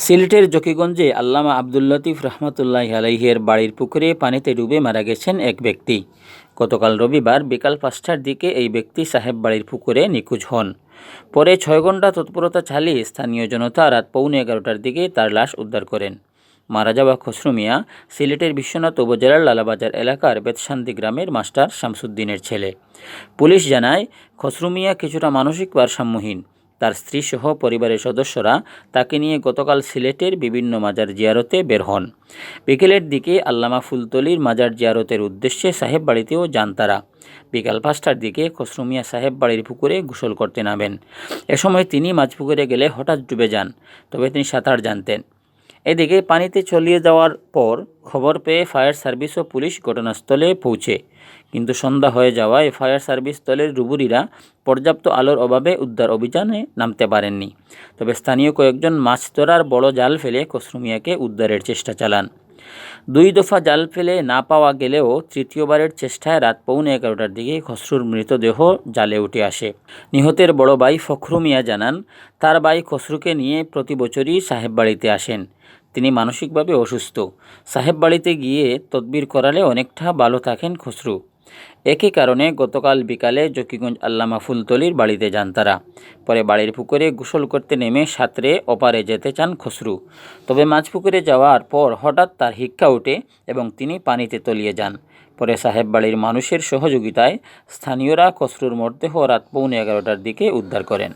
সিলেটের জকিগঞ্জে আল্লামা আব্দুল লতিফ রহমতুল্লাহ আলাইহের বাড়ির পুকুরে পানিতে ডুবে মারা গেছেন এক ব্যক্তি। গতকাল রবিবার বিকাল ৫টার দিকে এই ব্যক্তি সাহেব বাড়ির পুকুরে নিখোঁজ হন। পরে ৬ ঘণ্টা তৎপরতা চালিয়ে স্থানীয় জনতা রাত 11:15টার দিকে তার লাশ উদ্ধার করেন। মারা যাওয়া খসরু মিয়া সিলেটের বিশ্বনাথ উপজেলার লালাবাজার এলাকার বেতশান্তি গ্রামের মাস্টার শামসুদ্দিনের ছেলে। পুলিশ জানায়, খসরু মিয়া কিছুটা মানসিক ভারসাম্যহীন। তার স্ত্রীসহ পরিবারের সদস্যরা তাকে নিয়ে গতকাল সিলেটের বিভিন্ন মাজার জিয়ারতে বের হন। বিকেলের দিকে আল্লামা ফুলতলির মাজার জিয়ারতের উদ্দেশ্যে সাহেব বাড়িতেও যান তারা। বিকাল 5টার দিকে খসরু মিয়া সাহেব বাড়ির পুকুরে গোসল করতে নামেন। এ সময় তিনি মাঝ পুকুরে গেলে হঠাৎ ডুবে যান, তবে তিনি সাঁতার জানতেন। এদিকে পানিতে চলিয়ে যাওয়ার পর খবর পেয়ে ফায়ার সার্ভিস ও পুলিশ ঘটনাস্থলে পৌঁছে, কিন্তু সন্ধ্যা হয়ে যাওয়ায় ফায়ার সার্ভিস দলের ডুবুরিরা পর্যাপ্ত আলোর অভাবে উদ্ধার অভিযানে নামতে পারেননি। তবে স্থানীয় কয়েকজন মাছ ধরার বড় জাল ফেলে খসরু মিয়াকে উদ্ধারের চেষ্টা চালান। 2 দফা জাল ফেলে না পাওয়া গেলেও তৃতীয়বারের চেষ্টায় রাত 11:15টার দিকে খসরুর মৃতদেহ জালে উঠে আসে। নিহতের বড় ভাই ফখরু মিয়া জানান, তার ভাই খসরুকে নিয়ে প্রতি বছরই সাহেব বাড়িতে আসেন। তিনি মানসিকভাবে অসুস্থ। সাহেব বাড়িতে গিয়ে তদবির করালে অনেকটা ভালো থাকেন খসরু। একই কারণে গতকাল বিকালে জকিগঞ্জ আল্লামা ফুলতলির বাড়িতে যান তারা। পরে বাড়ির পুকুরে গোসল করতে নেমে সাঁতরে ওপারে যেতে চান খসরু। তবে মাঝ পুকুরে যাওয়ার পর হঠাৎ তার হিক্কা ওঠে এবং তিনি পানিতে তলিয়ে যান। পরে সাহেব বাড়ির মানুষের সহযোগিতায় স্থানীয়রা খসরুর মরদেহ রাত 11:15টার দিকে উদ্ধার করেন।